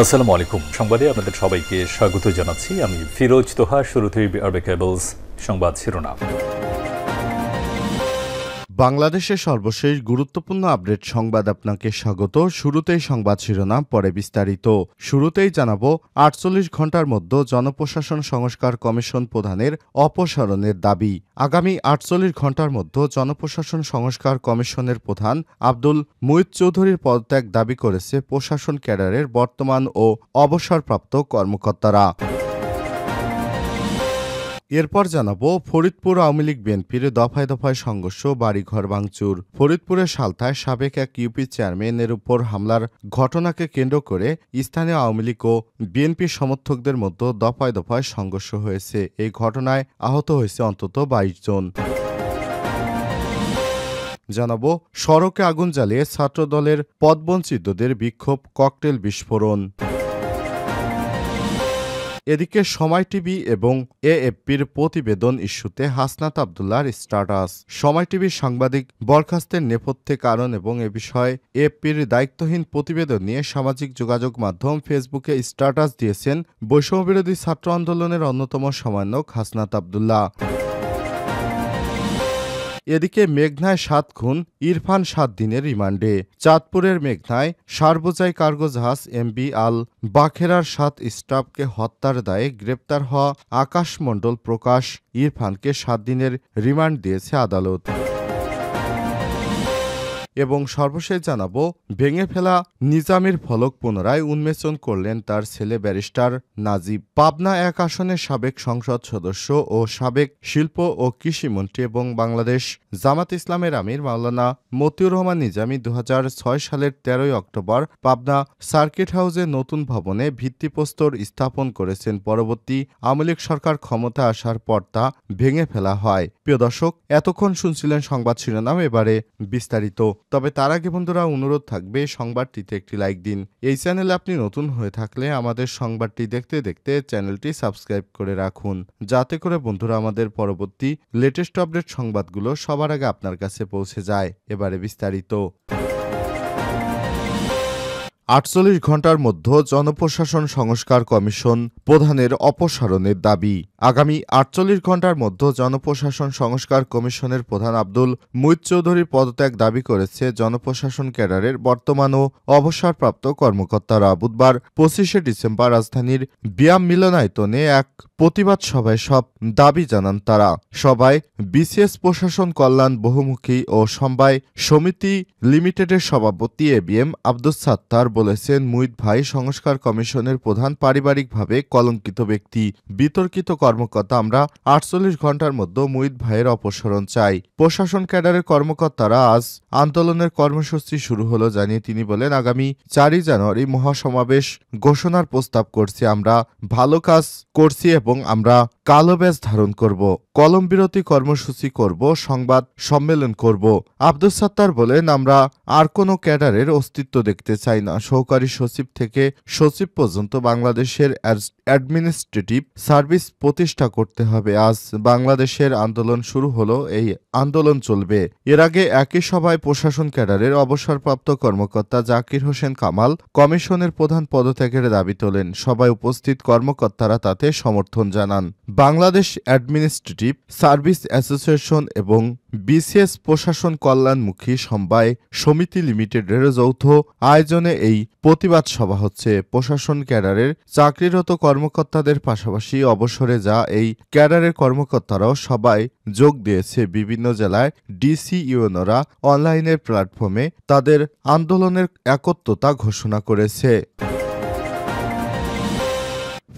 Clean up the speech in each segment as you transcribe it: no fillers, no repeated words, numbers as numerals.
আসসালামু আলাইকুম। সংবাদে আপনাদের সবাইকে স্বাগত জানাচ্ছি। আমি ফিরোজ তোহা। শুরুতেই আরবে কেবলস সংবাদ শিরোনাম। বাংলাদেশের সর্বশেষ গুরুত্বপূর্ণ আপডেট সংবাদ আপনাকে স্বাগত। শুরুতেই সংবাদ শিরোনাম, পরে বিস্তারিত। শুরুতেই জানাবো ৪৮ ঘন্টার মধ্যে জনপ্রশাসন সংস্কার কমিশন প্রধানের অপসারণের দাবি। আগামী ৪৮ ঘন্টার মধ্যে জনপ্রশাসন সংস্কার কমিশনের প্রধান আব্দুল মুইত চৌধুরীর পদত্যাগ দাবি করেছে প্রশাসন ক্যাডারের বর্তমান ও অবসরপ্রাপ্ত কর্মকর্তারা। এরপর জানাবো ফরিদপুর আওয়ামী লীগ বিএনপির দফায় দফায় সংঘর্ষ, বাড়িঘর ভাঙচুর। ফরিদপুরের সালথায় সাবেক এক ইউপি চেয়ারম্যানের উপর হামলার ঘটনাকে কেন্দ্র করে স্থানীয় আওয়ামী লীগ ও বিএনপি সমর্থকদের মধ্যে দফায় দফায় সংঘর্ষ হয়েছে। এই ঘটনায় আহত হয়েছে অন্তত ২২ জন। জানাবো সড়কে আগুন জ্বালিয়ে ছাত্রদলের পদবঞ্চিতদের বিক্ষোভ, ককটেল বিস্ফোরণ। এদিকে সময় টিভি এবং এএফপির প্রতিবেদন ইস্যুতে হাসনাত আবদুল্লাহর স্ট্যাটাস। সময় টিভির সাংবাদিক বরখাস্তের নেপথ্যে কারণ এবং এ বিষয়ে এএফপির দায়িত্বহীন প্রতিবেদন নিয়ে সামাজিক যোগাযোগ মাধ্যম ফেসবুকে স্ট্যাটাস দিয়েছেন বৈষম্যবিরোধী ছাত্র আন্দোলনের অন্যতম সমন্বয়ক হাসনাত আবদুল্লাহ। এদিকে মেঘনায় ৭ খুন, ইরফান ৭ দিনের রিমান্ডে। চাঁদপুরের মেঘনায় সারবোঝাই কার্গো জাহাজ এমবি আল বাখেরার ৭ স্টাফকে হত্যার দায়ে গ্রেপ্তার হওয়া আকাশ মণ্ডল প্রকাশ ইরফানকে ৭ দিনের রিমান্ড দিয়েছে আদালত। এবং সর্বশেষ জানাবো ভেঙে ফেলা নিজামের ফলক পুনরায় উন্মোচন করলেন তার ছেলে ব্যারিস্টার নাজিব। পাবনা ১ আসনের সাবেক সংসদ সদস্য ও সাবেক শিল্প ও কৃষিমন্ত্রী এবং বাংলাদেশ জামাত ইসলামের আমির মাওলানা মতিউর রহমান নিজামী ২০০৬ সালের ১৩ অক্টোবর পাবনা সার্কিট হাউসে নতুন ভবনে ভিত্তিপ্রস্তর স্থাপন করেছেন। পরবর্তী আওয়ামী লীগ সরকার ক্ষমতা আসার পর তা ভেঙে ফেলা হয়। প্রিয় দর্শক, এতক্ষণ শুনছিলেন সংবাদ শিরোনাম, এবারে বিস্তারিত। তবে তার আগে বন্ধুরা অনুরোধ থাকবে সংবাদটিতে একটি লাইক দিন। এই চ্যানেলে আপনি নতুন হয়ে থাকলে আমাদের সংবাদটি দেখতে দেখতে চ্যানেলটি সাবস্ক্রাইব করে রাখুন, যাতে করে বন্ধুরা আমাদের পরবর্তী লেটেস্ট আপডেট সংবাদগুলো সবার আগে আপনার কাছে পৌঁছে যায়। এবারে বিস্তারিত। ৪৮ ঘন্টার মধ্যে জনপ্রশাসন সংস্কার কমিশন প্রধানের অপসারণের দাবি। আগামী ৪৮ ঘন্টার মধ্যে জনপ্রশাসন সংস্কার কমিশনের প্রধান আব্দুল মুইত চৌধুরীর পদত্যাগ দাবি করেছে জনপ্রশাসন ক্যাডারের বর্তমান ও অবসরপ্রাপ্ত কর্মকর্তারা। বুধবার ২৫শে ডিসেম্বর রাজধানীর ব্যায়াম মিলনায়তনে এক প্রতিবাদ সভায় সব দাবি জানান তারা। সভায় বিসিএস প্রশাসন কল্যাণ বহুমুখী ও সমবায় সমিতি লিমিটেডের সভাপতি এবিএম আব্দুস সাত্তার বলেছেন, মুইত ভাই সংস্কার কমিশনের প্রধান পারিবারিকভাবে কলঙ্কিত ব্যক্তি, বিতর্কিত কর্মকর্তা। আমরা ৪৮ ঘন্টার মধ্যে মুইত ভাইয়ের অপসারণ চাই। প্রশাসন ক্যাডারের কর্মকর্তারা আজ আন্দোলনের কর্মসূচি শুরু হলো জানিয়ে তিনি বলেন, আগামী ৪ জানুয়ারি মহাসমাবেশ ঘোষণার প্রস্তাব করছি। আমরা ভালো কাজ করছি এবং আমরা কালো ব্যাজ ধারণ করব, কলম বিরতি কর্মসূচি করব, সংবাদ সম্মেলন করব। আব্দুস সাত্তার বলেন, আমরা আর কোনো ক্যাডারের অস্তিত্ব দেখতে চাই না। সহকারী সচিব থেকে সচিব পর্যন্ত বাংলাদেশের অ্যাডমিনিস্ট্রেটিভ সার্ভিস প্রতিষ্ঠা করতে হবে। আজ বাংলাদেশের আন্দোলন শুরু হলো, এই আন্দোলন চলবে। এর আগে একই সভায় প্রশাসন ক্যাডারের অবসরপ্রাপ্ত কর্মকর্তা জাকির হোসেন কামাল কমিশনের প্রধান পদত্যাগের দাবি তোলেন। সভায় উপস্থিত কর্মকর্তারা তাতে সমর্থন জানান। বাংলাদেশ অ্যাডমিনিস্ট্রেটিভ সার্ভিস অ্যাসোসিয়েশন এবং বিসিএস প্রশাসন কল্যাণমুখী সমবায় সমিতি লিমিটেডের যৌথ আয়োজনে এই প্রতিবাদ সভা হচ্ছে। প্রশাসন ক্যাডারের চাকরিরত কর্মকর্তাদের পাশাপাশি অবসরে যা এই ক্যাডারের কর্মকর্তারাও সবাই যোগ দিয়েছে। বিভিন্ন জেলায় ডিসি ইউএনরা অনলাইনের প্ল্যাটফর্মে তাদের আন্দোলনের একত্রতা ঘোষণা করেছে।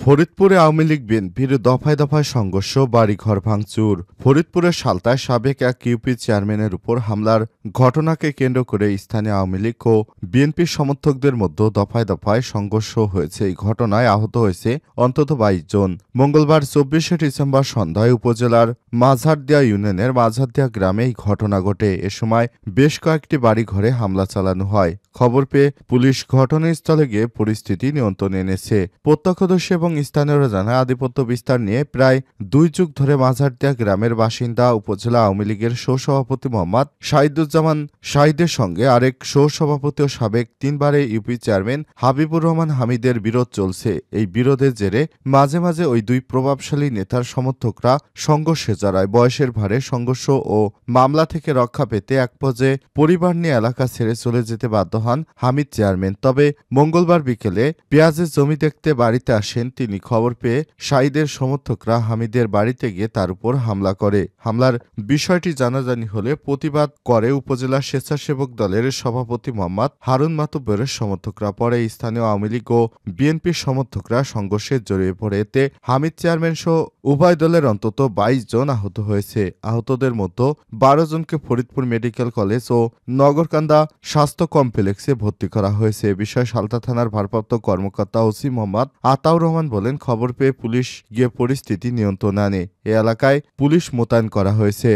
ফরিদপুরে আওয়ামী লীগ বিএনপির দফায় দফায় সংঘর্ষ, বাড়িঘর ভাঙচুর। ফরিদপুরের সালতায় সাবেক এক ইউপি চেয়ারম্যানের উপর হামলার ঘটনাকে কেন্দ্র করে স্থানীয় আওয়ামী লীগ ও বিএনপি সমর্থকদের মধ্যে দফায় দফায় সংঘর্ষ হয়েছে। এই ঘটনায় আহত হয়েছে অন্তত ২২ জন। মঙ্গলবার ২৪শে ডিসেম্বর সন্ধ্যায় উপজেলার মাঝারদিয়া ইউনিয়নের মাঝারদিয়া গ্রামে এই ঘটনা ঘটে। এ সময় বেশ কয়েকটি বাড়িঘরে হামলা চালানো হয়। খবর পেয়ে পুলিশ ঘটনাস্থলে গিয়ে পরিস্থিতি নিয়ন্ত্রণে এনেছে। প্রত্যক্ষদর্শী এবং স্থানীয়রা জানায় আধিপত্য বিস্তার নিয়ে প্রায় 2 যুগ ধরে মাঝারদিয়া গ্রামের বাসিন্দা উপজেলা আওয়ামী লীগের সহসভাপতি মোহাম্মদ শাহিদুজ্জামান শাহিদের সঙ্গে আরেক সহসভাপতি ও সাবেক 3 বারের ইউপি চেয়ারম্যান হাবিবুর রহমান হামিদের বিরোধ চলছে। এই বিরোধের জেরে মাঝে মাঝে ওই দুই প্রভাবশালী নেতার সমর্থকরা সংঘর্ষে জড়ায়। বয়সের ভারে সংঘর্ষ ও মামলা থেকে রক্ষা পেতে এক পর্যায়ে পরিবার নিয়ে এলাকা ছেড়ে চলে যেতে বাধ্য হন হামিদ চেয়ারম্যান। তবে মঙ্গলবার বিকেলে পেঁয়াজের জমি দেখতে বাড়িতে আসেন তিনি। খবর পেয়ে শাহিদের সমর্থকরা হামিদের বাড়িতে গিয়ে তার উপর হামলা করে। হামলার বিষয়টি জানাজানি হলে প্রতিবাদ করে উপজেলা স্বেচ্ছাসেবক দলের সভাপতি মোহাম্মদ হারুন মাতুব্বরের সমর্থকরা। পরে স্থানীয় আওয়ামী লীগ ও বিএনপির সমর্থকরা সংঘর্ষে জড়িয়ে পড়ে। এতে হামিদ চেয়ারম্যান সহ উভয় দলের অন্তত 22 জন আহত হয়েছে। আহতদের মধ্যে 12 জনকে ফরিদপুর মেডিকেল কলেজ ও নগরকান্দা স্বাস্থ্য কমপ্লেক্সে ভর্তি করা হয়েছে। এ বিষয়ে সালতা থানার ভারপ্রাপ্ত কর্মকর্তা ওসি মোহাম্মদ আতাউর রহমান বলেন, খবর পেয়ে পুলিশ গিয়ে পরিস্থিতি নিয়ন্ত্রণে আনে। এ এলাকায় পুলিশ মোতায়েন করা হয়েছে।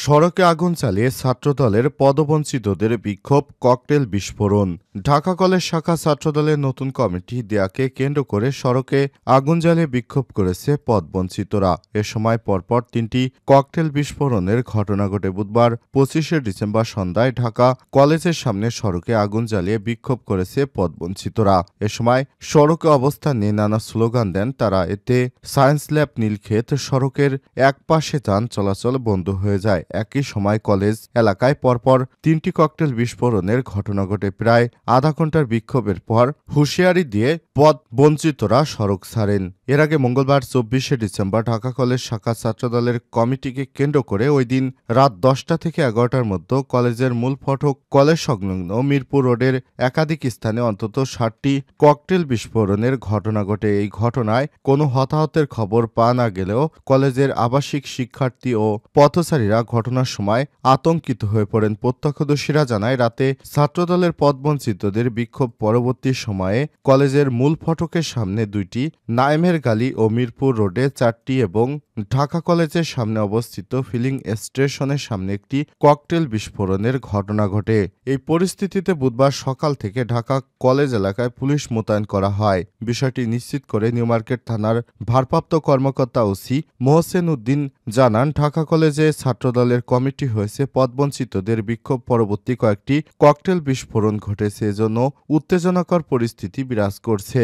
সড়কে আগুন চালিয়ে ছাত্রদলের পদবঞ্চিতদের বিক্ষোভ, ককটেল বিস্ফোরণ। ঢাকা কলেজ শাখা ছাত্রদলের নতুন কমিটি দেয়াকে কেন্দ্র করে সড়কে আগুন জ্বালিয়ে বিক্ষোভ করেছে পদবঞ্চিতরা। এ সময় পরপর 3টি ককটেল বিস্ফোরণের ঘটনা ঘটে। বুধবার 25শে ডিসেম্বর সন্ধ্যায় ঢাকা কলেজের সামনে সড়কে আগুন জ্বালিয়ে বিক্ষোভ করেছে পদবঞ্চিতরা। এ সময় সড়কে অবস্থান নিয়ে নানা স্লোগান দেন তারা। এতে সায়েন্স ল্যাব, নীলক্ষেত সড়কের এক পাশে যান চলাচল বন্ধ হয়ে যায়। একই সময় কলেজ এলাকায় পরপর 3টি ককটেল বিস্ফোরণের ঘটনা ঘটে। প্রায় আধা ঘন্টার বিক্ষোভের পর হুঁশিয়ারি দিয়ে পদবঞ্চিতরা সড়ক ছাড়েন। এর আগে মঙ্গলবার 24শে ডিসেম্বর ঢাকা কলেজ শাখা ছাত্রদলের কমিটিকে কেন্দ্র করে ওই দিন রাত 10টা থেকে 11টার মধ্যে কলেজের মূল ফটক, কলেজ সংলগ্ন মিরপুর রোডের একাধিক স্থানে অন্তত 60টি ককটেল বিস্ফোরণের ঘটনা ঘটে। এই ঘটনায় কোনো হতাহতের খবর পাওয়া না গেলেও কলেজের আবাসিক শিক্ষার্থী ও পথচারীরা ঘটনার সময় আতঙ্কিত হয়ে পড়েন। প্রত্যক্ষদর্শীরা জানায়, রাতে ছাত্রদলের পদবঞ্চিতদের বিক্ষোভ পরবর্তী সময়ে কলেজের মূল ফটকের সামনে 2টি, নাইমের গালি ও মিরপুর রোডে 4টি এবং ঢাকা কলেজের সামনে অবস্থিত ফিলিং স্টেশনের সামনে একটি ককটেল বিস্ফোরণের ঘটনা ঘটে। এই পরিস্থিতিতে বুধবার সকাল থেকে ঢাকা কলেজ এলাকায় পুলিশ মোতায়েন করা হয়। বিষয়টি নিশ্চিত করে নিউ মার্কেট থানার ভারপ্রাপ্ত কর্মকর্তা ওসি মোহসেন উদ্দিন জানান, ঢাকা কলেজে ছাত্রদলের কমিটি হয়েছে, পদবঞ্চিতদের বিক্ষোভ পরবর্তী কয়েকটি ককটেল বিস্ফোরণ ঘটেছে, এজন্য উত্তেজনাকর পরিস্থিতি বিরাজ করছে।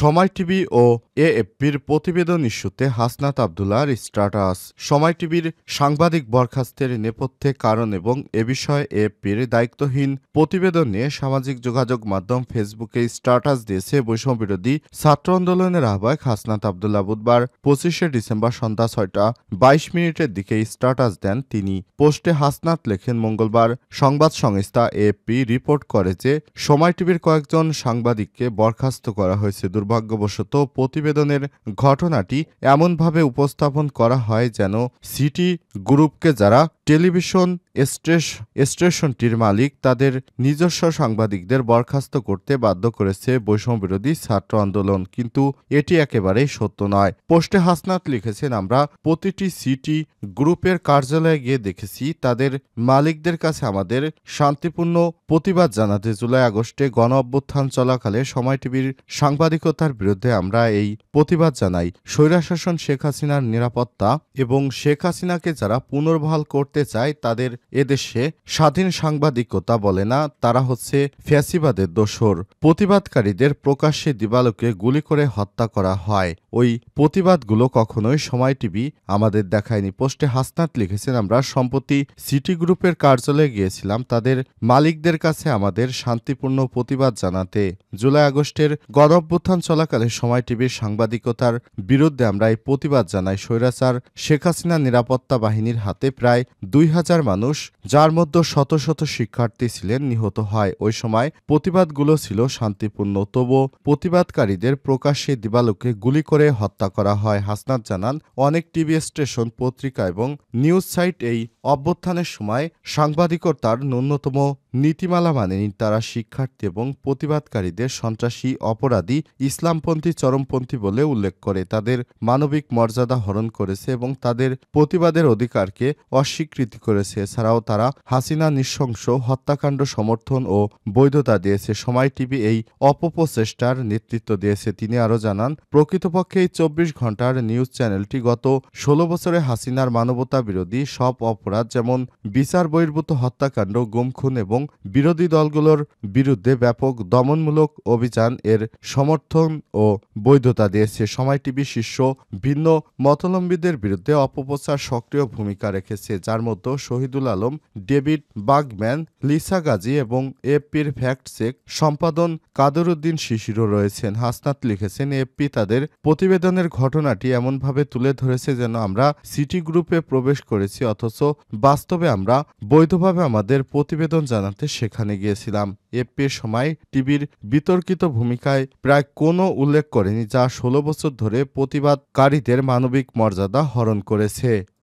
সময় টিভি ও এএফপির প্রতিবেদন ইস্যুতে হাসনাত আবদুল্লাহর স্ট্যাটাস। সময় টিভির সাংবাদিক বরখাস্তের নেপথ্যে কারণ এবং এ বিষয়ে এএফপির দায়িত্বহীন প্রতিবেদন নিয়ে সামাজিক যোগাযোগ মাধ্যম ফেসবুকে স্ট্যাটাস দিয়েছে বৈষম্যবিরোধী ছাত্র আন্দোলনের আহ্বায়ক হাসনাত আবদুল্লাহ। বুধবার 25শে ডিসেম্বর সন্ধ্যা 6টা 22 দিকে স্ট্যাটাস দেন তিনি। পোস্টে হাসনাত লেখেন, মঙ্গলবার সংবাদ সংস্থা এএফপি রিপোর্ট করে যে সময় টিভির কয়েকজন সাংবাদিককে বরখাস্ত করা হয়েছে। দুর্ভাগ্যবশত প্রতিবেদনের ঘটনাটি এমনভাবে উপস্থাপন করা হয় যেন সিটি গ্রুপকে, যারা টেলিভিশন স্টেশনটির মালিক, তাদের নিজস্ব সাংবাদিকদের বরখাস্ত করতে বাধ্য করেছে বৈষম্যবিরোধী ছাত্র আন্দোলন। কিন্তু এটি একেবারেই সত্য নয়। পোস্টে হাসনাত লিখেছেন, আমরা প্রতিটি সিটি গ্রুপের কার্যালয়ে গিয়ে দেখেছি তাদের মালিকদের কাছে আমাদের শান্তিপূর্ণ প্রতিবাদ জানাতে জুলাই আগস্টে গণ অভ্যুত্থান চলাকালে সময় টিভির সাংবাদিকতার বিরুদ্ধে আমরা এই প্রতিবাদ জানাই। স্বৈরশাসন শেখ হাসিনার নিরাপত্তা এবং শেখ হাসিনাকে যারা পুনর্বহাল করতে চায় তাদের এদেশে স্বাধীন সাংবাদিকতা বলে না, তারা হচ্ছে ফ্যাসিবাদের দোসর। প্রতিবাদকারীদের প্রকাশ্যে দিবালোকে গুলি করে হত্যা করা হয়। ওই প্রতিবাদগুলো কখনোই সময় টিভি আমাদের দেখায়নি। পোস্টে হাসনাত লিখেছেন, আমরা সম্প্রতি সিটি গ্রুপের কার্যালয়ে গিয়েছিলাম তাদের মালিকদের কাছে আমাদের শান্তিপূর্ণ প্রতিবাদ জানাতে। জুলাই আগস্টের গণ অভ্যুত্থান চলাকালে সময় টিভির সাংবাদিকতার বিরুদ্ধে আমরা এই প্রতিবাদ জানাই। স্বৈরাচার শেখ হাসিনা নিরাপত্তা বাহিনীর হাতে প্রায় 2000 মানুষ, যার মধ্যে শত শত শিক্ষার্থী ছিলেন, নিহত হয়। ওই সময় প্রতিবাদগুলো ছিল শান্তিপূর্ণ, তবুও প্রতিবাদকারীদের প্রকাশ্যে দিবালোকে গুলি করে হত্যা করা হয়। হাসনাত জানান, অনেক টিভি স্টেশন, পত্রিকা এবং নিউজ সাইট এই অভ্যুত্থানের সময় সাংবাদিকতার ন্যূনতম নীতিমালা মানেনি। তারা শিক্ষার্থী এবং প্রতিবাদকারীদের সন্ত্রাসী, অপরাধী, ইসলামপন্থী, চরমপন্থী বলে উল্লেখ করে তাদের মানবিক মর্যাদা হরণ করেছে এবং তাদের প্রতিবাদের অধিকারকে অস্বীকৃতি করেছে। এছাড়াও তারা হাসিনা নৃশংস হত্যাকাণ্ড সমর্থন ও বৈধতা দিয়েছে। সময় টিভি এই অপপ্রচেষ্টার নেতৃত্ব দিয়েছে। তিনি আরও জানান, প্রকৃতপক্ষে এই ২৪ ঘন্টার নিউজ চ্যানেলটি গত ১৬ বছরে হাসিনার মানবতা বিরোধী সব অপরাধ যেমন বিচার বহির্ভূত হত্যাকাণ্ড, গুম, খুন এবং বিরোধী দলগুলোর বিরুদ্ধে ব্যাপক দমনমূলক অভিযান এর সমর্থন ও বৈধতা দিয়েছে। সময় টিভি শীর্ষ ভিন্ন মতাবলম্বীদের বিরুদ্ধে অপপ্রচার সক্রিয় ভূমিকা রেখেছে, যার মধ্যে Shahidul Alam, David Burgman, Lisa Gazi এবং এএফপির ফ্যাক্ট চেক সম্পাদন কাদের উদ্দিন শিশিরও রয়েছেন। হাসনাত লিখেছেন, এএফপি তাদের প্রতিবেদনের ঘটনাটি এমনভাবে তুলে ধরেছে যেন আমরা সিটি গ্রুপে প্রবেশ করেছি, অথচ বাস্তবে আমরা বৈধভাবে আমাদের প্রতিবেদন জানাতে সেখানে গিয়েছিলাম। এএফপির সময় টিভির বিতর্কিত ভূমিকায় প্রায় কোনো উল্লেখ করেনি, যা ১৬ বছর ধরে প্রতিবাদকারীদের মানবিক মর্যাদা হরণ করেছে।